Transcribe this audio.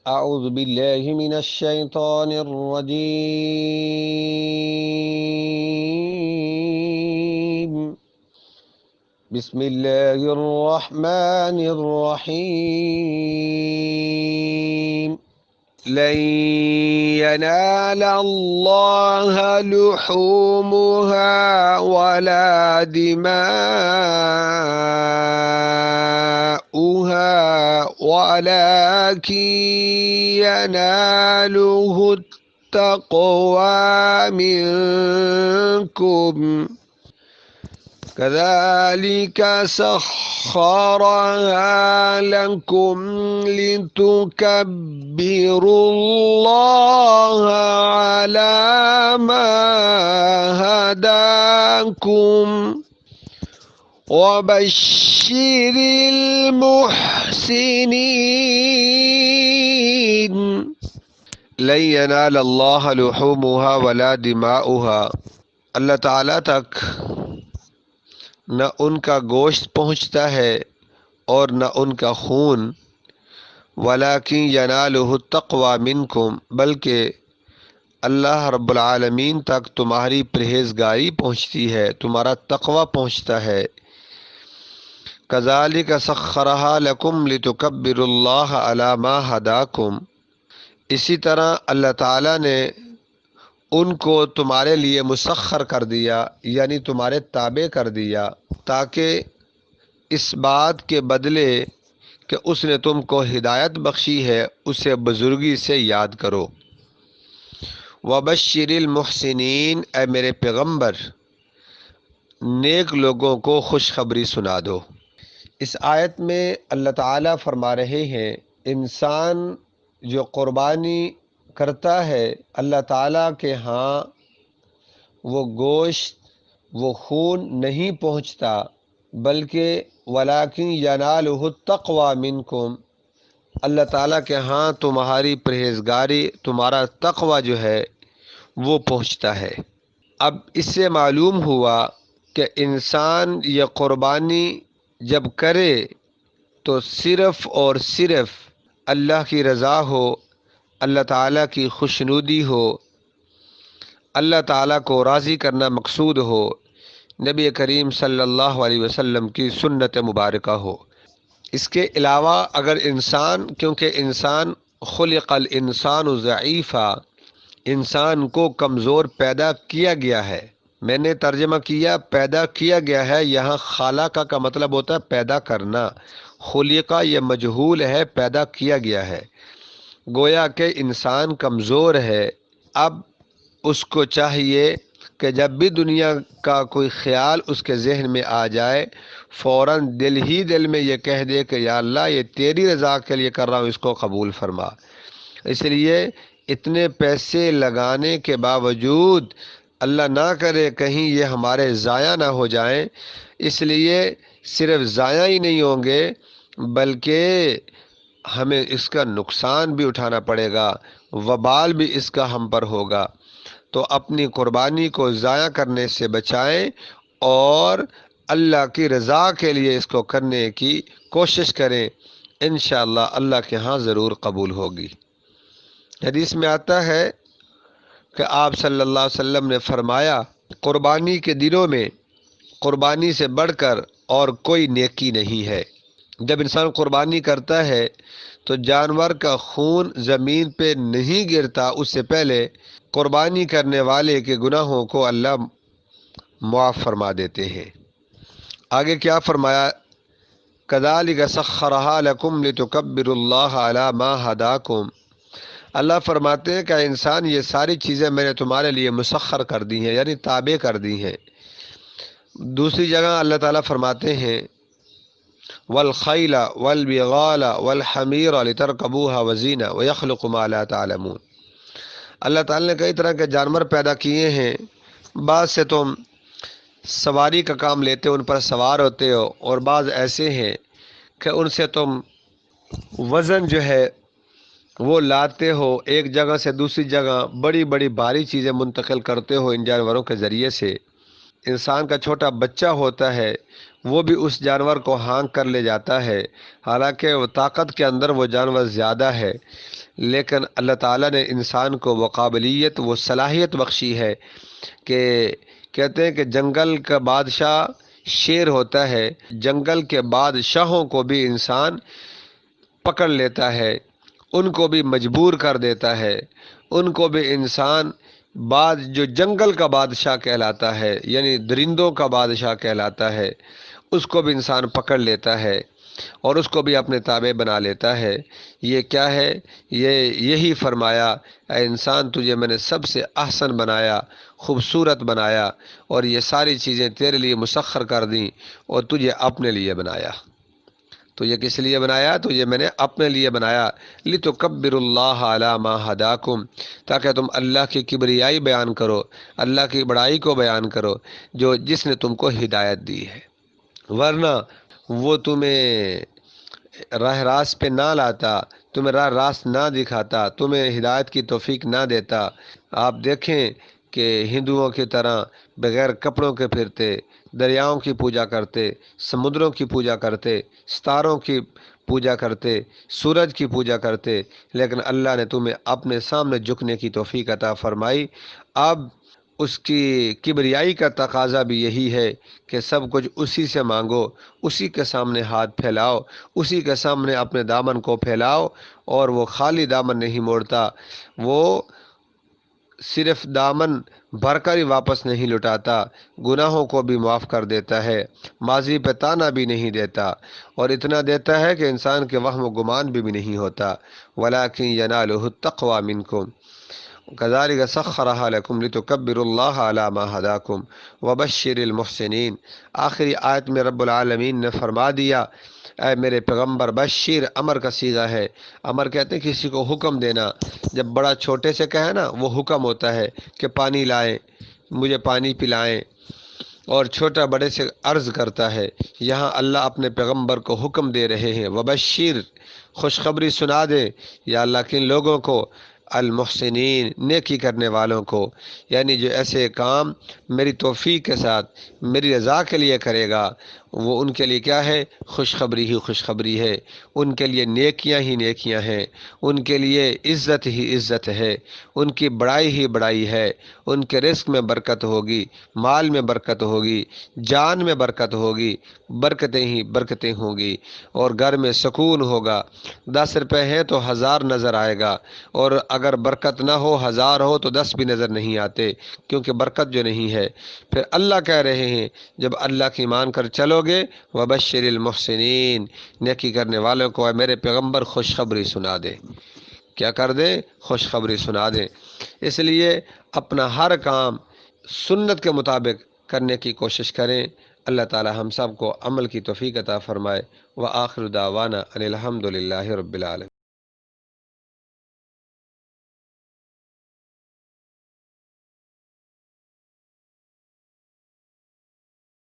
أعوذ بالله من الشيطان الرجيم. بسم الله الرحمن الرحيم. لن ينال الله لحومها ولا دماؤها ولكن يناله التقوى منكم. كذلك سخرها لكم لتكبروا الله على ما هداكم وبشر المحسنين. لن ينال الله لحومها ولا دماؤها، اللہ تعالیٰ تک نہ ان کا گوشت پہنچتا ہے اور نہ ان کا خون، ولیکن ینالہ التقوی منکم، بلکہ اللہ رب العالمین تک تمہاری پرہیزگاری پہنچتی ہے، تمہارا تقوی پہنچتا ہے۔ کذالک سخرھا لکم لتکبروا اللہ علی ما ہداکم، اسی طرح اللہ تعالیٰ نے ان کو تمہارے لیے مسخر کر دیا، یعنی تمہارے تابع کر دیا، تاکہ اس بات کے بدلے کہ اس نے تم کو ہدایت بخشی ہے اسے بزرگی سے یاد کرو۔ وبشر المحسنین، اے میرے پیغمبر نیک لوگوں کو خوشخبری سنا دو۔ اس آیت میں اللہ تعالیٰ فرما رہے ہیں انسان جو قربانی کرتا ہے اللہ تعالیٰ کے ہاں وہ گوشت وہ خون نہیں پہنچتا، بلکہ ولیکن ینالہ التقوی منکم، اللہ تعالیٰ کے ہاں تمہاری پرہیزگاری، تمہارا تقوی جو ہے وہ پہنچتا ہے۔ اب اس سے معلوم ہوا کہ انسان یہ قربانی جب کرے تو صرف اور صرف اللہ کی رضا ہو، اللہ تعالیٰ کی خوشنودی ہو، اللہ تعالیٰ کو راضی کرنا مقصود ہو، نبی کریم صلی اللہ علیہ وسلم کی سنت مبارکہ ہو۔ اس کے علاوہ اگر انسان، کیونکہ انسان خلق الانسان ضعیفا، انسان کو کمزور پیدا کیا گیا ہے، میں نے ترجمہ کیا پیدا کیا گیا ہے، یہاں خالقہ کا مطلب ہوتا ہے پیدا کرنا، خلقہ یہ مجہول ہے، پیدا کیا گیا ہے، گویا کہ انسان کمزور ہے۔ اب اس کو چاہیے کہ جب بھی دنیا کا کوئی خیال اس کے ذہن میں آ جائے فوراً دل میں یہ کہہ دے کہ یا اللہ یہ تیری رضا کے لیے کر رہا ہوں، اس کو قبول فرما۔ اس لیے اتنے پیسے لگانے کے باوجود اللہ نہ کرے کہیں یہ ہمارے ضائع نہ ہو جائیں، اس لیے صرف ضائع ہی نہیں ہوں گے بلکہ ہمیں اس کا نقصان بھی اٹھانا پڑے گا، وبال بھی اس کا ہم پر ہوگا۔ تو اپنی قربانی کو ضائع کرنے سے بچائیں اور اللہ کی رضا کے لیے اس کو کرنے کی کوشش کریں، انشاءاللہ اللہ کے ہاں ضرور قبول ہوگی۔ حدیث میں آتا ہے کہ آپ صلی اللہ علیہ وسلم نے فرمایا قربانی کے دنوں میں قربانی سے بڑھ کر اور کوئی نیکی نہیں ہے۔ جب انسان قربانی کرتا ہے تو جانور کا خون زمین پہ نہیں گرتا، اس سے پہلے قربانی کرنے والے کے گناہوں کو اللہ معاف فرما دیتے ہیں۔ آگے کیا فرمایا؟ کذالک سخرھا لکم لتکبروا اللہ علی ما ہداکم، اللہ فرماتے ہیں کہ انسان یہ ساری چیزیں میں نے تمہارے لیے مسخر کر دی ہیں، یعنی تابع کر دی ہیں۔ دوسری جگہ اللہ تعالیٰ فرماتے ہیں والخیل والبغال والحمیر لترکبوها وزینہ ویخلق ما لا تعلمون، اللہ تعالیٰ نے کئی طرح کے جانور پیدا کیے ہیں، بعض سے تم سواری کا کام لیتے ہو، ان پر سوار ہوتے ہو، اور بعض ایسے ہیں کہ ان سے تم وزن جو ہے وہ لاتے ہو، ایک جگہ سے دوسری جگہ بڑی بڑی بھاری چیزیں منتقل کرتے ہو ان جانوروں کے ذریعے سے۔ انسان کا چھوٹا بچہ ہوتا ہے وہ بھی اس جانور کو ہانک کر لے جاتا ہے، حالانکہ وہ طاقت کے اندر وہ جانور زیادہ ہے، لیکن اللہ تعالیٰ نے انسان کو وہ قابلیت، وہ صلاحیت بخشی ہے کہ کہتے ہیں کہ جنگل کا بادشاہ شیر ہوتا ہے، جنگل کے بادشاہوں کو بھی انسان پکڑ لیتا ہے، ان کو بھی مجبور کر دیتا ہے، ان کو بھی انسان بعد جو جنگل کا بادشاہ کہلاتا ہے، یعنی درندوں کا بادشاہ کہلاتا ہے، اس کو بھی انسان پکڑ لیتا ہے اور اس کو بھی اپنے تابع بنا لیتا ہے۔ یہ کیا ہے؟ یہی فرمایا، اے انسان تجھے میں نے سب سے احسن بنایا، خوبصورت بنایا، اور یہ ساری چیزیں تیرے لیے مسخر کر دیں اور تجھے اپنے لیے بنایا۔ تو یہ کس لیے بنایا؟ تو یہ میں نے اپنے لیے بنایا، لِتُكَبِّرُوا اللَّهَ عَلَى مَا هَدَاكُمْ، تاکہ تم اللہ کی کبریائی بیان کرو، اللہ کی بڑائی کو بیان کرو جس نے تم کو ہدایت دی ہے، ورنہ وہ تمہیں راہ راست پہ نہ لاتا، تمہیں راہ راست نہ دکھاتا، تمہیں ہدایت کی توفیق نہ دیتا۔ آپ دیکھیں کہ ہندوؤں کی طرح بغیر کپڑوں کے پھرتے، دریاؤں کی پوجا کرتے، سمندروں کی پوجا کرتے، ستاروں کی پوجا کرتے، سورج کی پوجا کرتے، لیکن اللہ نے تمہیں اپنے سامنے جھکنے کی توفیق عطا فرمائی۔ اب اس کی کبریائی کا تقاضا بھی یہی ہے کہ سب کچھ اسی سے مانگو، اسی کے سامنے ہاتھ پھیلاؤ، اسی کے سامنے اپنے دامن کو پھیلاؤ، اور وہ خالی دامن نہیں موڑتا، وہ صرف دامن بھر کر ہی واپس نہیں لٹاتا، گناہوں کو بھی معاف کر دیتا ہے، ماضی پہ تانا بھی نہیں دیتا، اور اتنا دیتا ہے کہ انسان کے وہم و گمان بھی نہیں ہوتا۔ وَلَٰكِن يَنَالُهُ التَّقْوَىٰ مِنكُمْ كَذَٰلِكَ سَخَّرَهَا لَكُمْ لِتُكَبِّرُوا اللَّهَ عَلَىٰ مَا هَدَاكُمْ وَبَشِّرِ الْمُحْسِنِينَ۔ آخری آیت میں رب العالمین نے فرما دیا، اے میرے پیغمبر، بشیر امر کا صیغہ ہے۔ امر کہتے ہیں کسی کو حکم دینا، جب بڑا چھوٹے سے کہے نا وہ حکم ہوتا ہے کہ پانی لائیں، مجھے پانی پلائیں، اور چھوٹا بڑے سے عرض کرتا ہے۔ یہاں اللہ اپنے پیغمبر کو حکم دے رہے ہیں، وبشیر، خوشخبری سنا دے، یا اللہ کن لوگوں کو؟ المحسنین، نیکی کرنے والوں کو، یعنی جو ایسے کام میری توفیق کے ساتھ میری رضا کے لیے کرے گا، وہ ان کے لیے کیا ہے؟ خوشخبری ہی خوشخبری ہے، ان کے لیے نیکیاں ہی نیکیاں ہیں، ان کے لیے عزت ہی عزت ہے، ان کی بڑائی ہی بڑائی ہے، ان کے رزق میں برکت ہوگی، مال میں برکت ہوگی، جان میں برکت ہوگی، برکتیں ہی برکتیں ہوگی، اور گھر میں سکون ہوگا۔ 10 روپے ہیں تو 1000 نظر آئے گا، اور اگر برکت نہ ہو، 1000 ہو تو 10 بھی نظر نہیں آتے، کیونکہ برکت جو نہیں ہے۔ پھر اللہ کہہ رہے ہیں جب اللہ کی مان کر چلو گے، وبشر المحسنین، نیکی کرنے والوں کو اے میرے پیغمبر خوشخبری سنا دے۔ کیا کر دیں؟ خوشخبری سنا دیں۔ اس لیے اپنا ہر کام سنت کے مطابق کرنے کی کوشش کریں۔ اللہ تعالی ہم سب کو عمل کی توفیق عطا فرمائے۔ وآخر دعوانا ان الحمد للہ رب العالمین۔